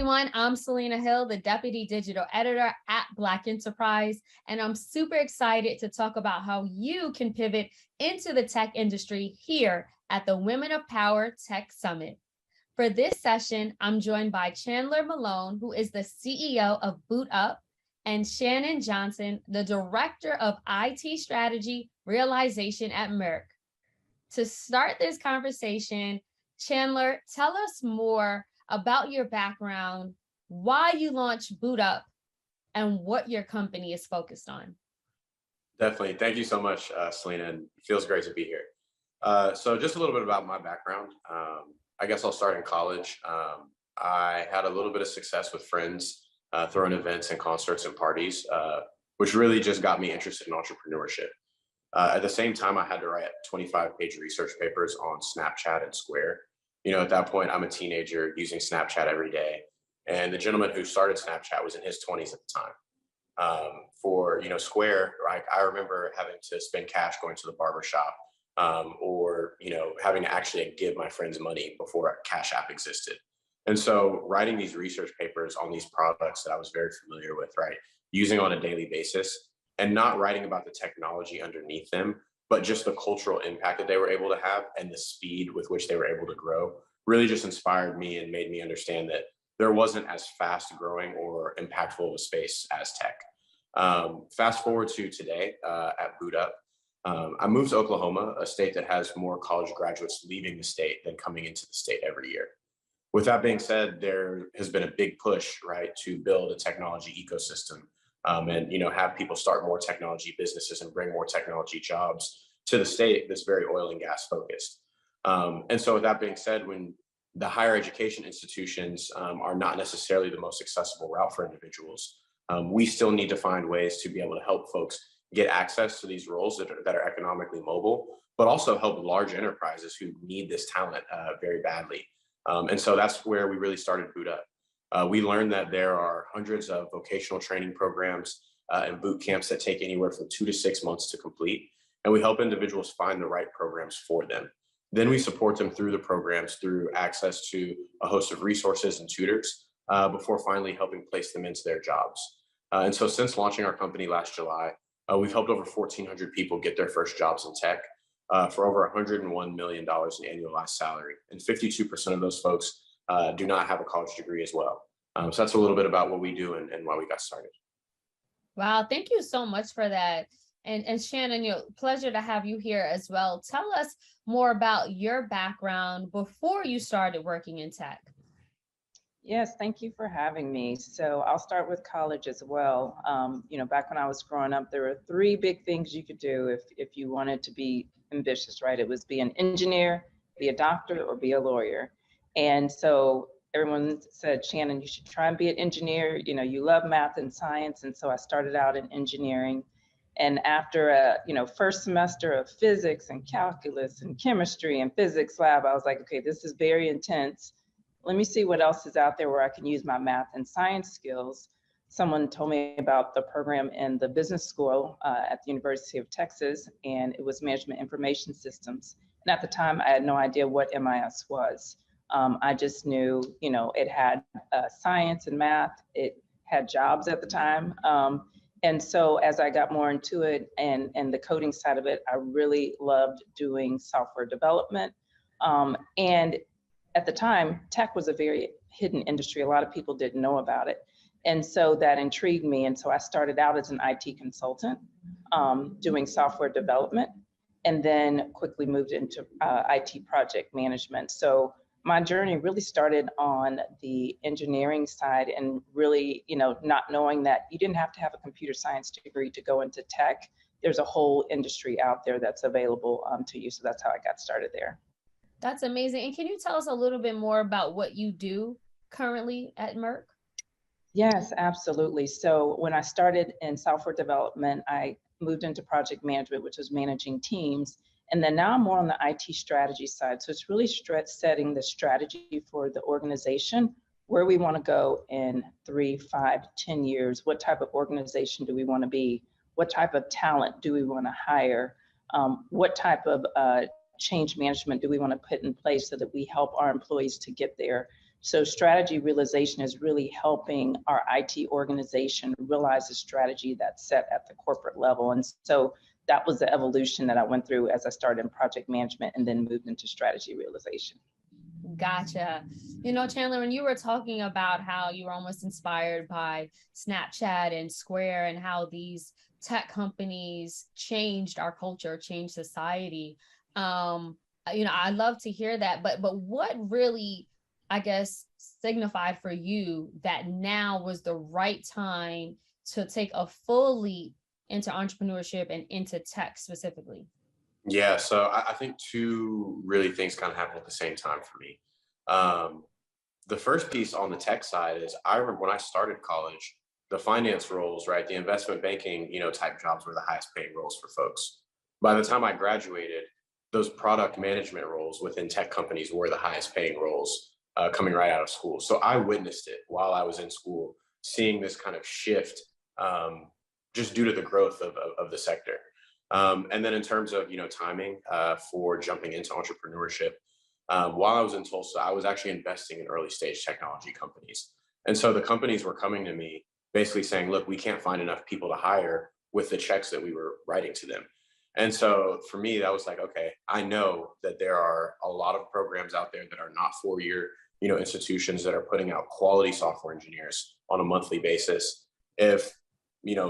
everyone. I'm Selena Hill, the Deputy Digital Editor at Black Enterprise, and I'm super excited to talk about how you can pivot into the tech industry here at the Women of Power Tech Summit. For this session, I'm joined by Chandler Malone, who is the CEO of Bootup, and Shannon Johnson, the Director of IT Strategy Realization at Merck. To start this conversation, Chandler, tell us more about your background, why you launched Bootup, and what your company is focused on. Definitely. Thank you so much, Selena. And it feels great to be here. So just a little bit about my background. I guess I'll start in college. I had a little bit of success with friends throwing events and concerts and parties, which really just got me interested in entrepreneurship. At the same time, I had to write 25-page research papers on Snapchat and Square. You know, at that point, I'm a teenager using Snapchat every day. And the gentleman who started Snapchat was in his 20s at the time. For, Square, like I remember having to spend cash going to the barber shop or, having to actually give my friends money before a Cash App existed. And so writing these research papers on these products that I was very familiar with, right, using on a daily basis, and not writing about the technology underneath them, but just the cultural impact that they were able to have and the speed with which they were able to grow really just inspired me and made me understand that there wasn't as fast growing or impactful of a space as tech. Fast forward to today at Bootup. I moved to Oklahoma, a state that has more college graduates leaving the state than coming into the state every year. With that being said, there has been a big push, right, to build a technology ecosystem and have people start more technology businesses and bring more technology jobs to the state that's very oil and gas focused. And so with that being said, when the higher education institutions are not necessarily the most accessible route for individuals, we still need to find ways to be able to help folks get access to these roles that are economically mobile, but also help large enterprises who need this talent very badly. And so that's where we really started Bootup. We learned that there are hundreds of vocational training programs and boot camps that take anywhere from 2 to 6 months to complete. And we help individuals find the right programs for them. Then we support them through the programs through access to a host of resources and tutors before finally helping place them into their jobs. And so since launching our company last July, we've helped over 1,400 people get their first jobs in tech for over $101 million in annualized salary. And 52% of those folks do not have a college degree as well. So that's a little bit about what we do and why we got started. Wow, thank you so much for that. And Shannon, pleasure to have you here as well. Tell us more about your background before you started working in tech. Yes, thank you for having me. So I'll start with college as well. Back when I was growing up, there were 3 big things you could do if you wanted to be ambitious, right? It was be an engineer, be a doctor, or be a lawyer. And so everyone said, Shannon, you should try and be an engineer. You love math and science. And so I started out in engineering. And after a first semester of physics and calculus and chemistry and physics lab, I was like, okay, this is very intense. Let me see what else is out there where I can use my math and science skills. Someone told me about the program in the business school at the University of Texas, and it was Management Information Systems. And at the time, I had no idea what MIS was. I just knew, it had science and math. It had jobs at the time. And so as I got more into it and the coding side of it, I really loved doing software development. And at the time, tech was a very hidden industry. A lot of people didn't know about it. And so that intrigued me. And so I started out as an IT consultant doing software development, and then quickly moved into IT project management. So my journey really started on the engineering side and really, not knowing that you didn't have to have a computer science degree to go into tech. There's a whole industry out there that's available to you. So that's how I got started there. That's amazing. And can you tell us a little bit more about what you do currently at Merck? Yes, absolutely. So when I started in software development, I moved into project management, which was managing teams. And then now I'm more on the IT strategy side. So it's really setting the strategy for the organization, where we want to go in 3, 5, 10 years. What type of organization do we want to be? What type of talent do we want to hire? What type of change management do we want to put in place so that we help our employees to get there? So strategy realization is really helping our IT organization realize the strategy that's set at the corporate level. And so that was the evolution that I went through as I started in project management and then moved into strategy realization. Gotcha. You know, Chandler, when you were talking about how you were almost inspired by Snapchat and Square and how these tech companies changed our culture, changed society, you know, I love to hear that. But what really, I guess, signified for you that now was the right time to take a full leap into entrepreneurship and into tech specifically? Yeah, so I think two really things kind of happened at the same time for me. Um, the first piece on the tech side is I remember when I started college, the finance roles, right, the investment banking, type jobs were the highest paying roles for folks. By the time I graduated, those product management roles within tech companies were the highest paying roles coming right out of school. So I witnessed it while I was in school, seeing this kind of shift just due to the growth of the sector. And then in terms of timing for jumping into entrepreneurship, while I was in Tulsa, I was actually investing in early stage technology companies. And so the companies were coming to me basically saying, look, we can't find enough people to hire with the checks that we were writing to them. And so for me, that was like, okay, I know that there are a lot of programs out there that are not four-year, institutions that are putting out quality software engineers on a monthly basis. If,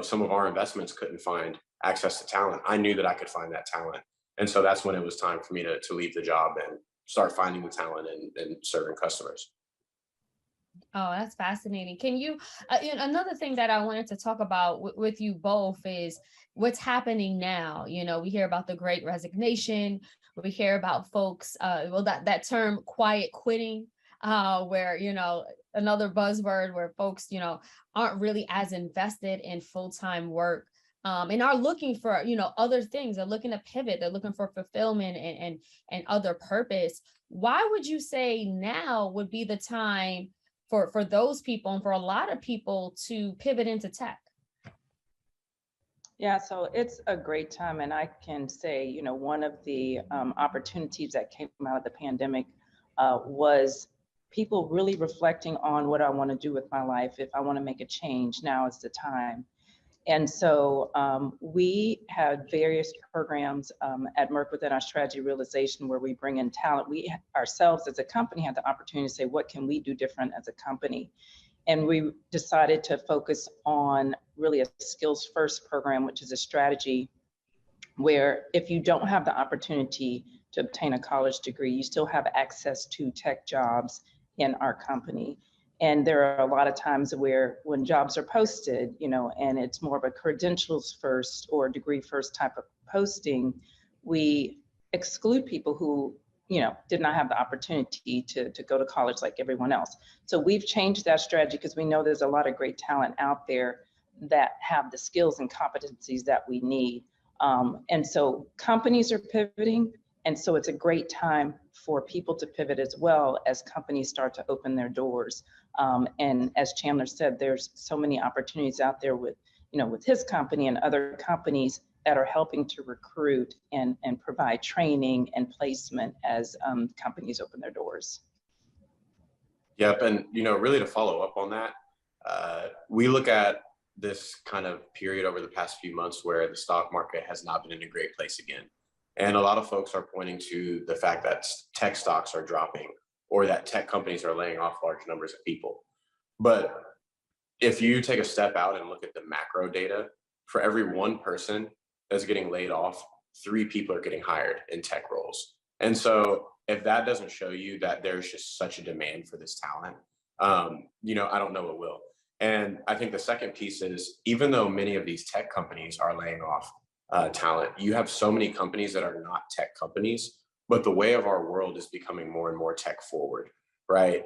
some of our investments couldn't find access to talent, I knew that I could find that talent. And so that's when it was time for me to leave the job and start finding the talent and serving customers. Oh, that's fascinating. Can you, another thing that I wanted to talk about with you both is what's happening now. You know, we hear about the Great Resignation. We hear about folks, well, that term quiet quitting, where, another buzzword where folks, aren't really as invested in full-time work. And are looking for, other things. They're looking to pivot. They're looking for fulfillment and other purpose. Why would you say now would be the time for those people and for a lot of people to pivot into tech? Yeah, so it's a great time. And I can say, one of the opportunities that came out of the pandemic was people really reflecting on what I want to do with my life. If I want to make a change, now is the time. And so we had various programs at Merck within our strategy realization where we bring in talent. We ourselves as a company had the opportunity to say, what can we do different as a company? And we decided to focus on really a skills first program, which is a strategy where if you don't have the opportunity to obtain a college degree, you still have access to tech jobs in our company. And there are a lot of times where when jobs are posted, and it's more of a credentials first or degree first type of posting, we exclude people who, did not have the opportunity to go to college like everyone else. So we've changed that strategy because we know there's a lot of great talent out there that have the skills and competencies that we need. And so companies are pivoting. And so it's a great time for people to pivot as well as companies start to open their doors. And as Chandler said, there's so many opportunities out there with his company and other companies that are helping to recruit and provide training and placement as companies open their doors. Yep. And, really to follow up on that, we look at this kind of period over the past few months where the stock market has not been in a great place again. And a lot of folks are pointing to the fact that tech stocks are dropping or that tech companies are laying off large numbers of people. But if you take a step out and look at the macro data, for every one person that's getting laid off, 3 people are getting hired in tech roles. And so if that doesn't show you that there's just such a demand for this talent, I don't know what will. And I think the second piece is, even though many of these tech companies are laying off talent, you have so many companies that are not tech companies, but the way of our world is becoming more and more tech forward, right?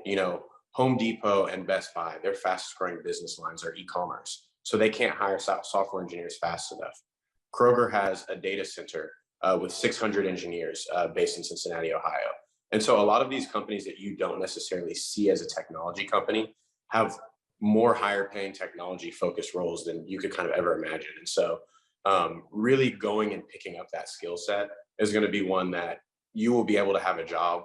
Home Depot and Best Buy, their fastest growing business lines are e-commerce. So they can't hire software engineers fast enough. Kroger has a data center with 600 engineers based in Cincinnati, Ohio. And so a lot of these companies that you don't necessarily see as a technology company have more higher paying technology focused roles than you could kind of ever imagine. And so really going and picking up that skill set is going to be one that you will be able to have a job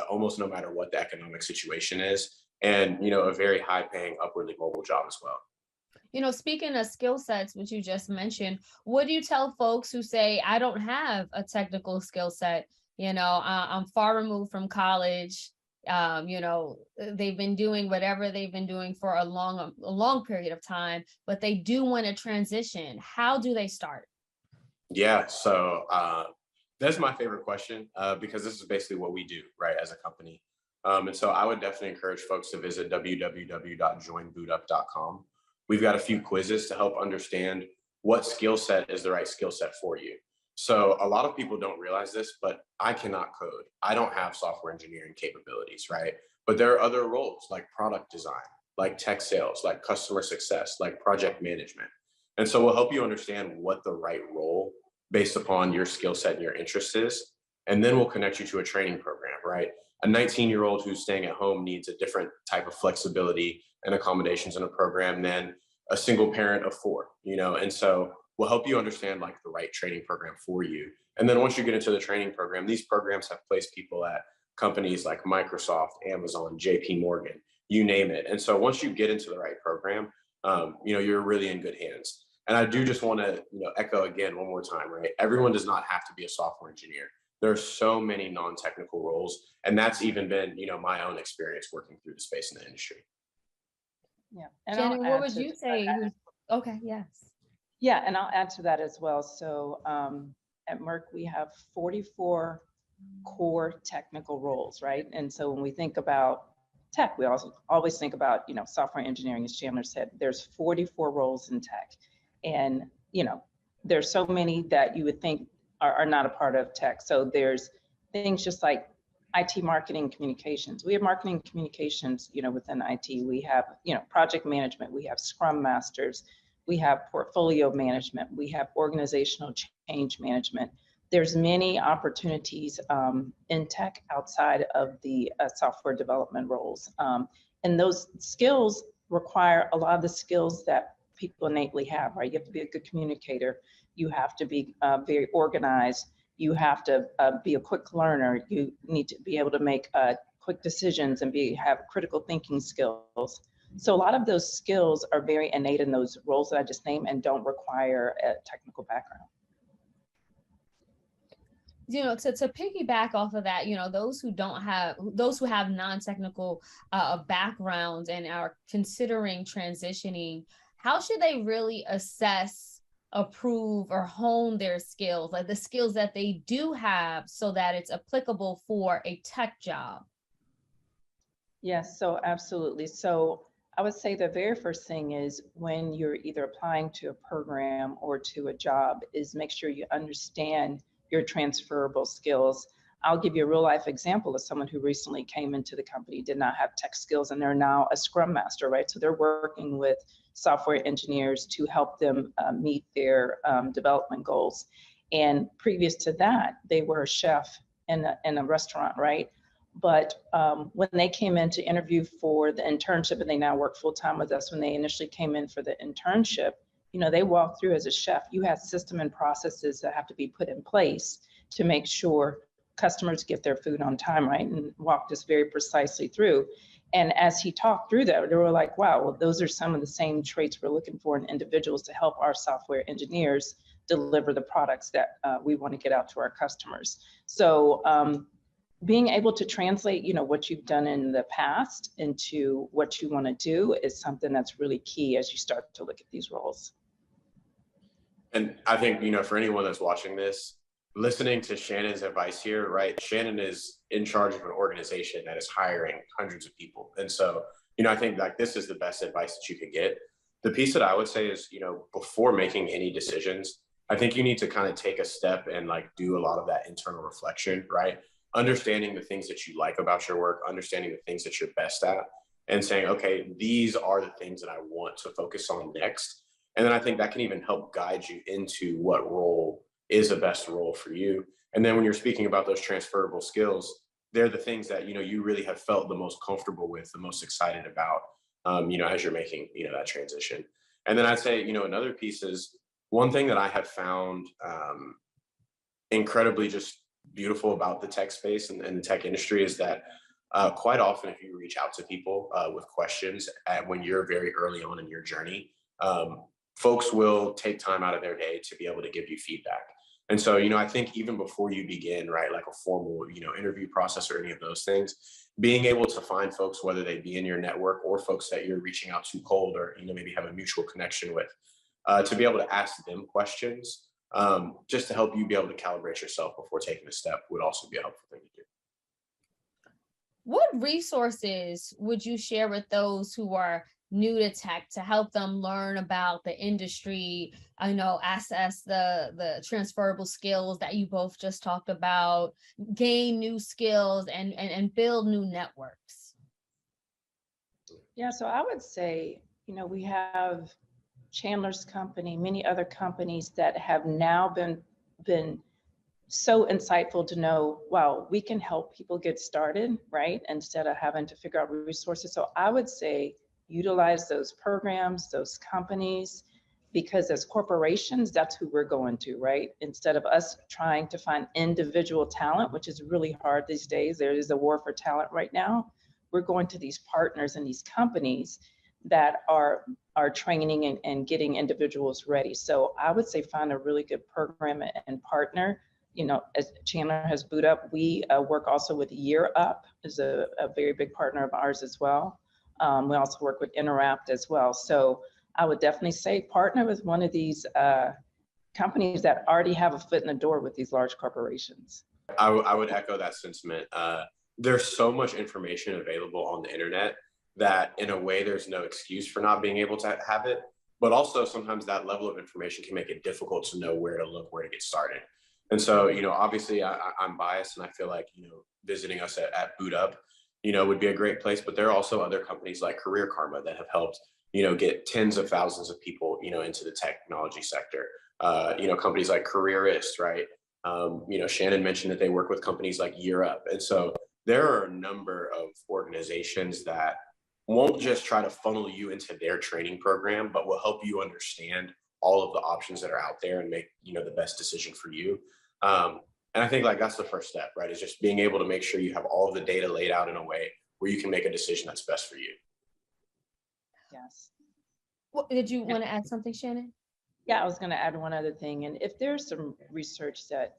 almost no matter what the economic situation is. and, you know, a very high paying, upwardly mobile job as well. Speaking of skill sets, which you just mentioned, what do you tell folks who say, I don't have a technical skill set? I'm far removed from college. They've been doing whatever they've been doing for a long period of time, but they do want to transition. How do they start? Yeah, so that's my favorite question because this is basically what we do, right, as a company. And so I would definitely encourage folks to visit www.joinbootup.com. We've got a few quizzes to help understand what skill set is the right skill set for you. So a lot of people don't realize this, but I cannot code. I don't have software engineering capabilities, right? But there are other roles like product design, like tech sales, like customer success, like project management. And so we'll help you understand what the right role based upon your skill set and your interests is. And then we'll connect you to a training program, right? A 19-year-old who's staying at home needs a different type of flexibility and accommodations in a program than a single parent of four, and so we'll help you understand like the right training program for you. And then once you get into the training program, these programs have placed people at companies like Microsoft, Amazon, JP Morgan, you name it. And so once you get into the right program, you're really in good hands. And I do just want to, echo again one more time, right? Everyone does not have to be a software engineer. There are so many non-technical roles, and that's even been, my own experience working through the space in the industry. Yeah. And Shannon, what would you say? Okay, yes. Yeah, and I'll add to that as well. So at Merck, we have 44 core technical roles, right? And so when we think about tech, we also always think about, software engineering, as Chandler said, there's 44 roles in tech. And, there's so many that you would think are not a part of tech. So there's things just like IT marketing communications. We have marketing communications, within IT. We have, project management. We have Scrum Masters. We have portfolio management. We have organizational change management. There's many opportunities in tech outside of the software development roles. And those skills require a lot of the skills that people innately have, right? You have to be a good communicator. You have to be very organized. You have to be a quick learner. You need to be able to make quick decisions and have critical thinking skills. So a lot of those skills are very innate in those roles that I just named and don't require a technical background. To piggyback off of that, those who have non-technical backgrounds and are considering transitioning, how should they really assess, approve, or hone their skills, like the skills that they do have, so that it's applicable for a tech job? Yes, so absolutely. So I would say the very first thing is when you're either applying to a program or to a job is make sure you understand your transferable skills. I'll give you a real life example of someone who recently came into the company, did not have tech skills, and they're now a Scrum Master, right? So they're working with software engineers to help them meet their development goals. And previous to that, they were a chef in a restaurant, right? But when they came in to interview for the internship, and they now work full time with us, when they initially came in for the internship, they walked through as a chef. You had system and processes that have to be put in place to make sure customers get their food on time, right? And walked us very precisely through. And as he talked through that, they were like, wow, well, those are some of the same traits we're looking for in individuals to help our software engineers deliver the products that we want to get out to our customers. So being able to translate, what you've done in the past into what you want to do is something that's really key as you start to look at these roles. And I think, for anyone that's watching this, listening to Shannon's advice here, right? Shannon is in charge of an organization that is hiring hundreds of people. And so, I think like this is the best advice that you could get. The piece that I would say is, before making any decisions, I think you need to kind of take a step and like do a lot of that internal reflection, right? Understanding the things that you like about your work, understanding the things that you're best at, and saying, okay, these are the things that I want to focus on next. And then I think that can even help guide you into what role is the best role for you. And then when you're speaking about those transferable skills, they're the things that, you really have felt the most comfortable with, the most excited about, as you're making, that transition. And then I'd say, another piece is one thing that I have found incredibly just beautiful about the tech space and the tech industry is that quite often, if you reach out to people with questions when you're very early on in your journey, folks will take time out of their day to be able to give you feedback. And so, I think even before you begin, right, like a formal, interview process or any of those things, being able to find folks, whether they be in your network or folks that you're reaching out to cold or, maybe have a mutual connection with, to be able to ask them questions, just to help you be able to calibrate yourself before taking a step would also be a helpful thing to do. What resources would you share with those who are new to tech to help them learn about the industry? I know, access the transferable skills that you both just talked about, gain new skills and build new networks. Yeah, so I would say, we have Chandler's company, many other companies that have now been so insightful to know, wow, we can help people get started, right? Instead of having to figure out resources. So I would say utilize those programs, those companies, because as corporations, that's who we're going to, right? Instead of us trying to find individual talent, which is really hard these days. There is a war for talent right now. We're going to these partners and these companies that are training and getting individuals ready. So I would say find a really good program and partner. As Chandler has Bootup, we work also with Year Up, is a very big partner of ours as well. We also work with Interact as well. So I would definitely say partner with one of these companies that already have a foot in the door with these large corporations. I would echo that sentiment. There's so much information available on the internet that in a way there's no excuse for not being able to have it, but also sometimes that level of information can make it difficult to know where to look, where to get started. And so, obviously I'm biased and I feel like, visiting us at Bootup, would be a great place, but there are also other companies like Career Karma that have helped, get tens of thousands of people, into the technology sector. Companies like Careerist, right? Shannon mentioned that they work with companies like Year Up. And so there are a number of organizations that won't just try to funnel you into their training program, but will help you understand all of the options that are out there and make, the best decision for you. And I think like that's the first step, right? Is just being able to make sure you have all of the data laid out in a way where you can make a decision that's best for you. Yes. What, did you want to add something, Shannon? Yeah, I was going to add one other thing. And if there's some research that,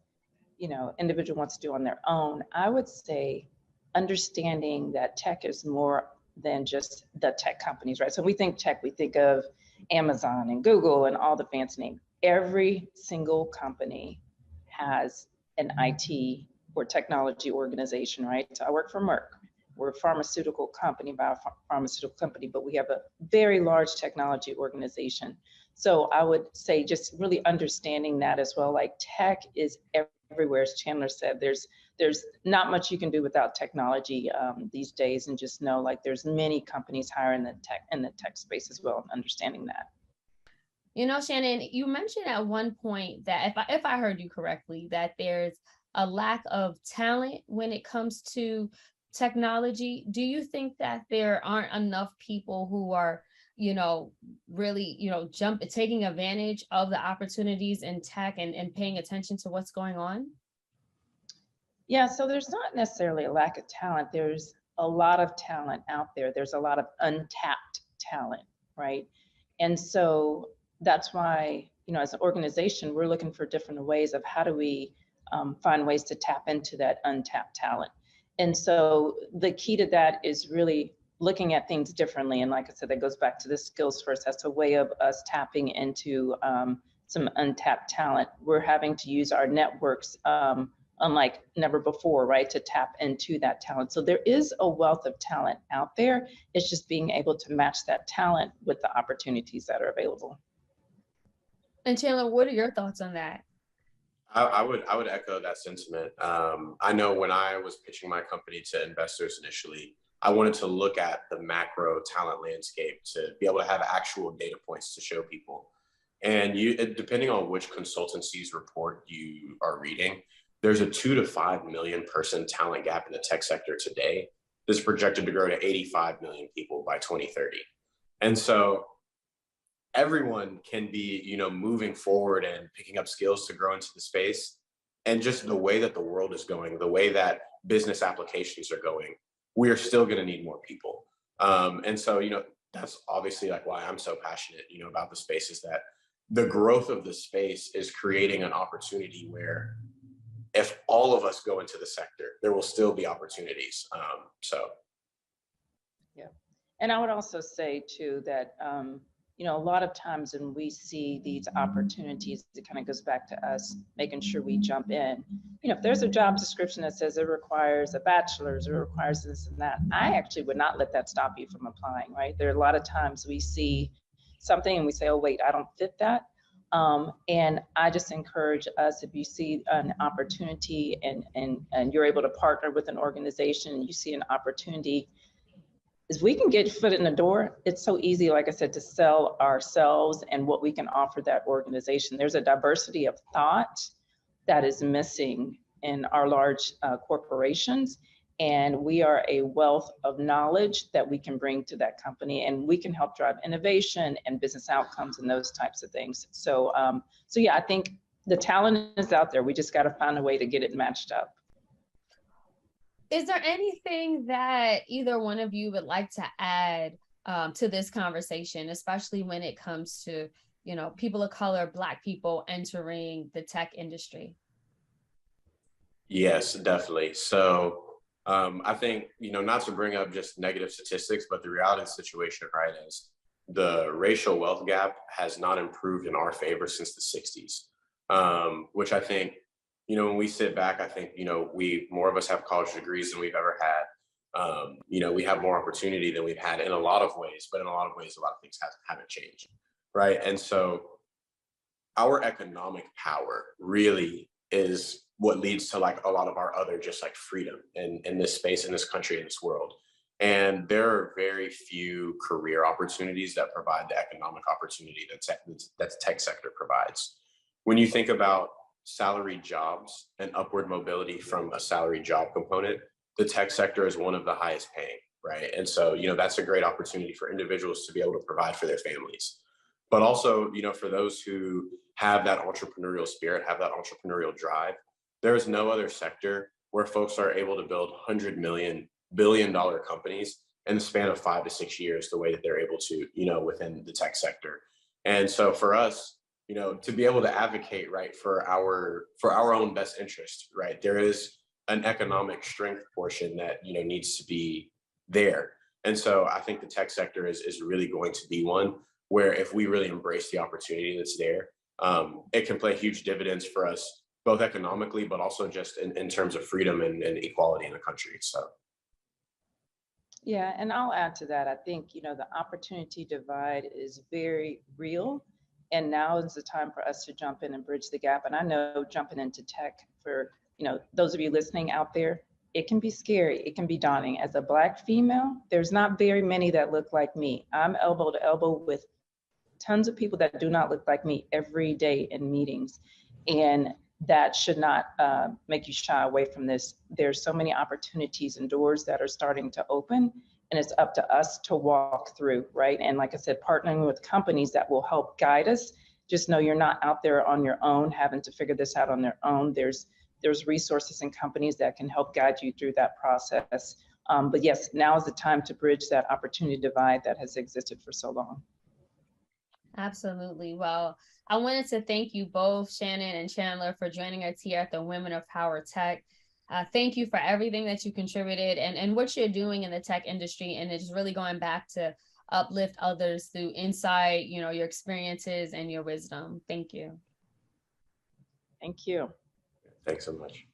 individual wants to do on their own, I would say understanding that tech is more than just the tech companies, right? So we think tech, we think of Amazon and Google and all the fancy names. Every single company has an IT or technology organization, right? So I work for Merck. We're a pharmaceutical company, biopharmaceutical company, but we have a very large technology organization. So I would say just really understanding that as well, like tech is everywhere, as Chandler said, there's not much you can do without technology these days, and just know like there's many companies hiring in the tech space as well, and understanding that. Shannon, you mentioned at one point that if I heard you correctly, that there's a lack of talent when it comes to technology. Do you think that there aren't enough people who are, really, taking advantage of the opportunities in tech and paying attention to what's going on? Yeah, so there's not necessarily a lack of talent. There's a lot of talent out there. There's a lot of untapped talent, right? And so that's why, as an organization, we're looking for different ways of how do we find ways to tap into that untapped talent. And so the key to that is really looking at things differently. And like I said, that goes back to the skills first. That's a way of us tapping into some untapped talent. We're having to use our networks unlike never before, right, to tap into that talent. So there is a wealth of talent out there. It's just being able to match that talent with the opportunities that are available. And Chandler, what are your thoughts on that? I would echo that sentiment. I know when I was pitching my company to investors initially, I wanted to look at the macro talent landscape to be able to have actual data points to show people. And depending on which consultancy's report you are reading, there's a 2 to 5 million person talent gap in the tech sector today. This is projected to grow to 85 million people by 2030. And so everyone can be, moving forward and picking up skills to grow into the space. And just the way that the world is going, the way that business applications are going, we are still going to need more people. And so, that's obviously like why I'm so passionate, about the space, is that the growth of the space is creating an opportunity where if all of us go into the sector, there will still be opportunities. Yeah. And I would also say too that, a lot of times when we see these opportunities, it kind of goes back to us making sure we jump in. If there's a job description that says it requires a bachelor's or requires this and that, I actually would not let that stop you from applying, right? There are a lot of times we see something and we say, oh, wait, I don't fit that. And I just encourage us, if you see an opportunity and you're able to partner with an organization and you see an opportunity, is we can get foot in the door. It's so easy, like I said, to sell ourselves and what we can offer that organization. There's a diversity of thought that is missing in our large corporations. And we are a wealth of knowledge that we can bring to that company, and we can help drive innovation and business outcomes and those types of things. So yeah, I think the talent is out there. We just got to find a way to get it matched up. Is there anything that either one of you would like to add to this conversation, especially when it comes to, people of color, Black people entering the tech industry? Yes, definitely. So I think, not to bring up just negative statistics, but the reality of the situation, right, is the racial wealth gap has not improved in our favor since the 60s, which I think, when we sit back, I think, more of us have college degrees than we've ever had. We have more opportunity than we've had in a lot of ways, but in a lot of ways, a lot of things haven't changed, right? And so our economic power really is what leads to like a lot of our other just like freedom in this space, in this country, in this world. And there are very few career opportunities that provide the economic opportunity that the tech sector provides. When you think about salaried jobs and upward mobility from a salary job component, the tech sector is one of the highest paying, right? And so, that's a great opportunity for individuals to be able to provide for their families. But also, for those who have that entrepreneurial spirit, have that entrepreneurial drive, there is no other sector where folks are able to build $100 billion companies in the span of 5 to 6 years, the way that they're able to, within the tech sector. And so for us, to be able to advocate, right, for our own best interest, right, there is an economic strength portion that, needs to be there. And so I think the tech sector is really going to be one where if we really embrace the opportunity that's there, it can play huge dividends for us, both economically, but also just in terms of freedom and equality in the country. So. Yeah, and I'll add to that. I think, the opportunity divide is very real. And now is the time for us to jump in and bridge the gap. And I know jumping into tech for, those of you listening out there, it can be scary. It can be daunting. As a Black female, there's not very many that look like me. I'm elbow to elbow with tons of people that do not look like me every day in meetings. And that should not make you shy away from this. There's so many opportunities and doors that are starting to open, and it's up to us to walk through, right? And like I said, partnering with companies that will help guide us. Just know you're not out there on your own, having to figure this out on their own. There's resources and companies that can help guide you through that process. But yes, now is the time to bridge that opportunity divide that has existed for so long. Absolutely. Well, I wanted to thank you both, Shannon and Chandler, for joining us here at the Women of Power Tech. Thank you for everything that you contributed and what you're doing in the tech industry. And it's really going back to uplift others through insight, your experiences and your wisdom. Thank you. Thank you. Thanks so much.